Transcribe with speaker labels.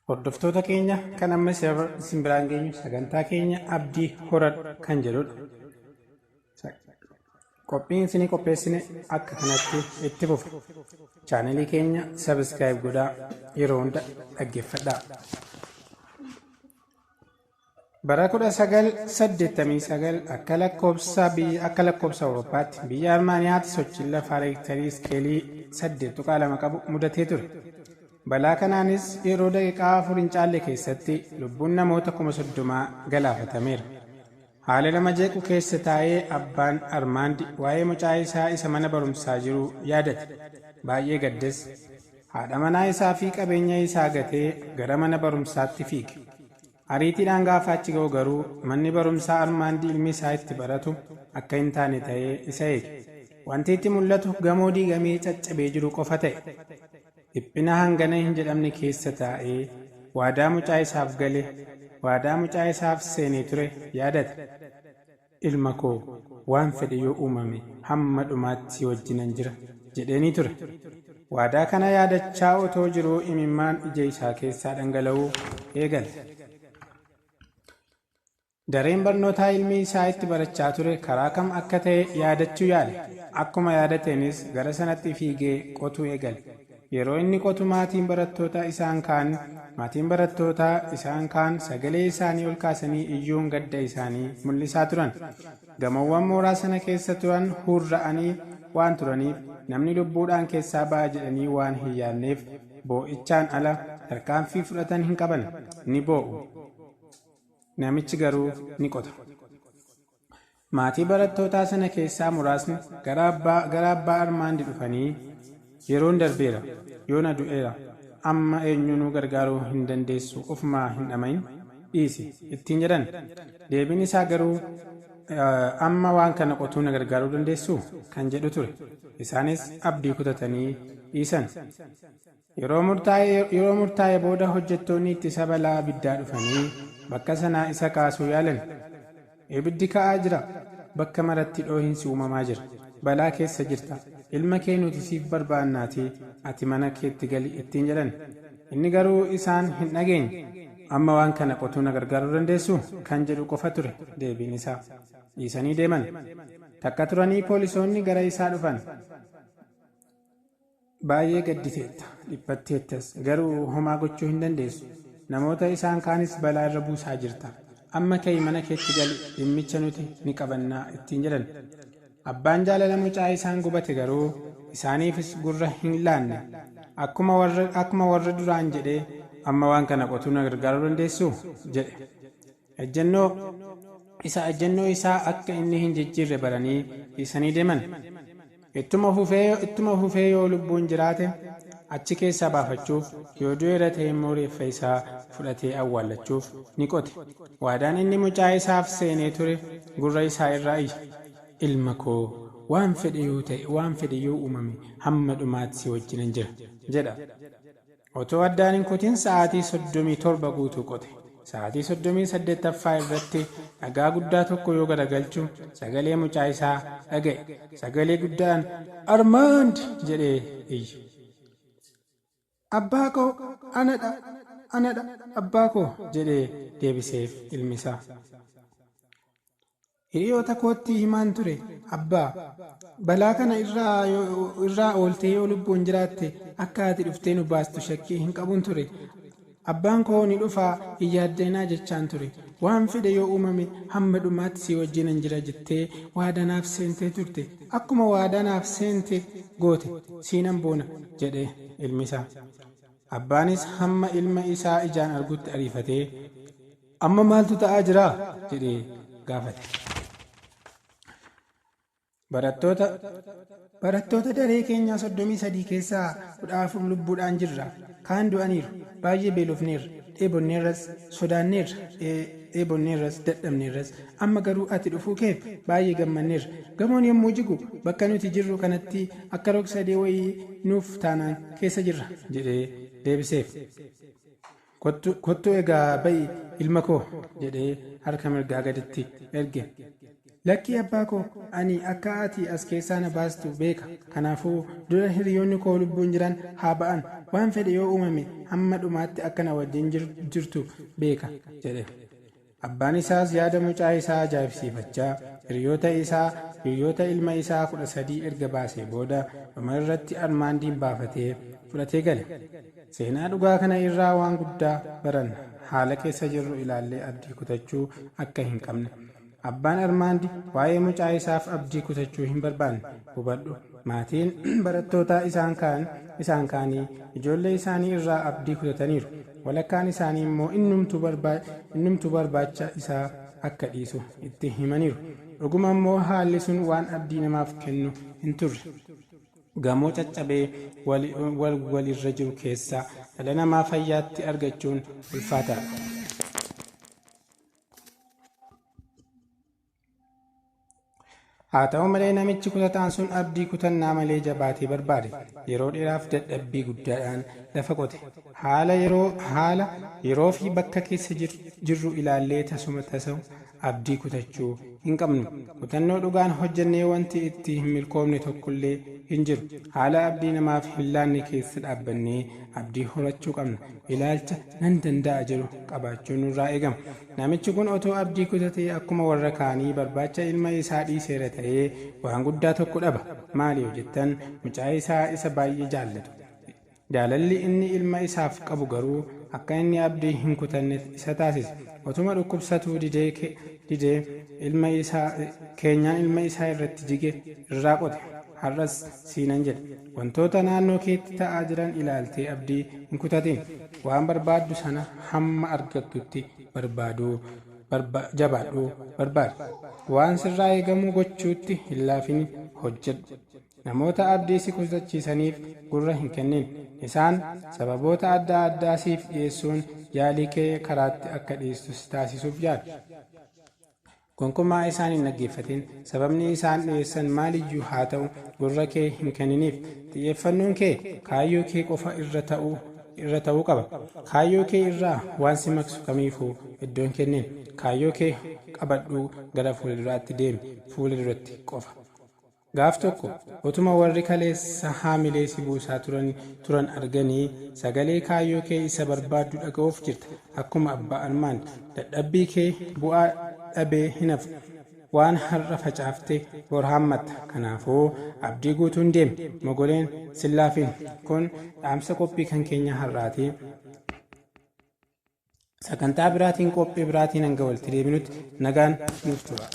Speaker 1: Hordoftoota keenya kan amma isin biraan geenyu sagantaa keenya abdii horadhu kan jedhudha. Qophiin isinii qopheessine akka kanatti itti fufu. Chaanelii keenya sabiskiraayib godhaa, yeroo hunda dhaggeeffadhaa. Bara 1989 akka lakkoobsa Awurooppaatti biyya Armaaniyaatti sochiin lafaa reektarii iskeelii 8.2 qabu mudatee ture. Balaa kanaanis yeroo daqiiqaa 4 hin caalle keessatti lubbuun namoota 30,000 galaafatameera. Haala nama jeequ keessa taa'ee abbaan Armaandi waa'ee mucaa isaa isa mana barumsaa jiru yaadate. Baay'ee gaddes. Haadha manaa isaa fi qabeenya isaa gatee gara mana barumsaatti fiige. Ariitiidhaan gaafa achi ga'u garuu manni barumsaa Armaandi ilmi isaa itti baratu akka hin taane ta'ee isa eege. Wanti itti mul'atu gamoo diigamee caccabee jiru qofa ta'e. Dhiphina hangana hin jedhamne keessa taa'ee waadaa mucaa isaaf gale, waadaa mucaa isaaf seenee ture yaadate. Ilma koo waan fedhe yoo uumame hamma dhumaatti wajjinan jira jedheenii ture. Waadaa kana yaadachaa otoo jiruu imimmaan ija isaa keessaa dhangala'uu eegale. Dareen barnootaa ilmi isaa itti barachaa ture karaa kam akka ta'e yaadachuu yaale. Akkuma yaadateenis gara sanatti fiigee qotuu eegale. Yeroo inni qotu maatiin barattootaa isaan kaan sagalee isaanii ol kaasanii iyyuun gadda isaanii mul'isaa turan. Gamoowwan mooraa sana keessa turan hurra'anii waan turaniif namni lubbuudhaan keessaa ba'a jedhanii waan hin yaadneef boo'ichaan ala tarkaanfii fudhatan hin qaban. Ni boo'u. Namichi garuu ni qota. Maatii barattootaa sana keessaa muraasni gara abbaa Armaandi dhufanii yeroon darbeera, yoona du'eera, amma eenyunuu gargaaruu hin dandeessu, ofumaa hin dhamayin dhiisi ittiin jedhan. Deebiin isaa garuu amma waan kana qotuu na gargaaruu dandeessu kan jedhu ture. Isaanis abdii kutatanii dhiisan. Yeroo murtaa'e booda hojjettoonni ittisa balaa abiddaa dhufanii bakka sanaa isa kaasuu yaalan. Ibiddi ka'aa jira, bakka maratti dhoohinsi uumamaa jira, balaa keessa jirta. Ilma kee nuti siif barbaannaatii ati mana keetti gali ittiin jedhan. Inni garuu isaan hin dhageenye. Amma waan kana qotuu na gargaaruu dandeessu kan jedhu qofa ture deebiin isaa. Dhiisanii deeman. Takka turanii poolisoonni gara isaa dhufan. Baay'ee gadditeetta, dhiphatteettas, garuu homaa gochuu hin dandeessu. Namoota isaan kaanis balaa irra buusaa jirta. Amma ka'ii mana keetti gali, dhimmicha nuti ni qabannaa ittiin jedhan. Abbaan jaalala mucaa isaan gubate garuu isaaniifis gurra hin laanne. Akkuma warra duraan jedhee amma waan kana qotuu na gargaaruu dandeessu jedhe. Ejjennoo isaa akka inni hin jijjiirre baranii dhiisanii deeman. Ittuma fufee yoo lubbuun jiraate achi keessaa baafachuuf, yoo du'eera ta'e immoo reeffa isaa fudhatee awwaallachuuf ni qote. Waadaan inni mucaa isaaf seenee ture gurra isaa irraa iyya. Ilma koo waan fedhe yoo uumame hamma dhumaatti si wajjinan jira jedha. Otoo addaan hin kutin sa'aatii 37 guutuu qote. Sa'aatii 38ffaa irratti dhagaa guddaa tokko yoo garagalchu sagalee mucaa isaa dhaga'e. Sagalee guddaan Armaand jedhee iyye. Abbaa koo anadha abbaa koo jedhee deebiseef ilmi isaa. Hiriyoota kootti himaan ture, abbaa balaa kana irraa ooltee yoo lubbuun jiraatte akka ati dhuftee nu baastu shakkii hin qabun ture. Abbaan koo ni dhufaa hin yaaddeenaa jechaan ture. Waan fedhe yoo uumame hamma dhumaatti si wajjinan jira jettee waadanaaf seentee turte. Akkuma waadanaaf seente goote siinan boona jedhe ilmi isaa. Abbaanis hamma ilma isaa ijaan argutti ariifatee amma maaltu ta'aa jira jedhee gaafate. Barattoota daree keenyaa 33 keessaa 14 lubbuudhaan jirra. Kaan du'aniiru. Baay'ee beelofneerra. Dheebonneerras, sodaanneerras, dadhabneerras. Amma garuu ati dhufuu keef baay'ee gammanneerra. Gamoon yommuu jigu bakka nuti jirru kanatti akka rog-sadee wayii nuuf taanaan keessa jirra jedhee deebiseef. Kottu egaa ba'i ilma koo jedhee harka mirgaa gaditti erge. Lakkii abbaa koo ani akka ati as keessaa na baastu beeka. Kanaafuu dura hiriyoonni koo lubbuun jiran haa ba'an. Waan fedhe yoo uumame hamma dhumaatti akka na wajjin jirtu beeka jedhe. Abbaan isaas yaada mucaa isaa ajaa'ibsiifachaa hiriyoota ilma isaa 13 erga baasee booda dhuma irratti armaandiin baafatee fudhatee gale. Seenaa dhugaa kana irraa waan guddaa baranna. Haala keessa jirru ilaallee abdii kutachuu akka hin qabne. Abbaan armaandi waa'ee mucaa isaaf abdii kutachuu hin barbaanne. Hubadhu, maatiin barattootaa isaan kaanii ijoollee isaanii irraa abdii kutataniiru. Walakkaan isaanii immoo innumtuu barbaacha isaa akka dhiisu itti himaniiru. Dhuguma immoo haalli sun waan abdii namaaf kennu hin turre. Gamoo caccabee walirra jiru keessaa dhala namaa fayyaatti argachuun ulfaataadha. Haa ta'u malee namichi kutataan sun abdii kutannaa malee jabaatee barbaade. Yeroo dheeraaf dadhabbii guddaadhaan lafa qote. Haala yeroo fi bakka keessa jirru ilaallee tasuma abdii kutachuu hin qabnu. Kutannoo dhugaan hojjennee wanti itti hin milkoomne tokkollee hin jiru. Haala abdii namaaf hin laanne keessa dhaabbannee abdii horachuu qabna. Ilaalcha nan danda'a jedhu qabaachuun nurraa eegama. Namichi kun otoo abdii kutatee akkuma warra kaanii barbaacha ilma isaa dhiiseera ta'ee waan guddaa tokko dhaba. Maali yoo jettan mucaa isaa isa baay'ee jaallatu. Jaalalli inni ilma isaaf qabu garuu akka inni abdii hin kutanne isa taasise. Otuma dhukkubsatuu didee keenyaan ilma isaa irratti jige irraa qote. Har'as siinan jedha. Wantoota naannoo keetti ta'aa jiran ilaaltee abdii hin kutatin. Waan barbaaddu sana hamma argattutti jabaadhuu barbaadi. Waan sirraa eegamu gochuutti hin laafin hojjedhu. Namoota abdii si kutachiisaniif gurra hin kennin. Isaan sababoota adda addaa siif dhiyeessuun yaalii kee karaatti akka dhiistus taasisuuf yaadu. Gonkumaa isaan hin dhaggeeffatin. Sababni isaan dhiyeessan maaliyyuu haa ta'u gurra kee hin kenniniif. Xiyyeeffannoon kee kaayyoo kee qofa irra ta'uu qaba. Kaayyoo kee irraa waan si maqsu kamiifuu iddoon kennin. Kaayyoo kee qabadhuu gara fuulduraatti deemi. Fuulduratti qofa. Gaaf tokko utuma warri kaleessa haamilee si buusaa turan arganii sagalee kaayyoo kee isa barbaaddu dhaga'uuf jirta. Akkuma abbaa armaan dadhabbii kee bu'aa dhabee hin hafu. Waan har'a facaaftee bor haammatta. Kanaafuu abdii guutuun deemi. Mogoleen sillaafin. Kun dhaamsa qophii kan keenya har'aati. Sagantaa biraatiin qophii biraatiin hanga walitti deebinutti nagaan nuuf tura.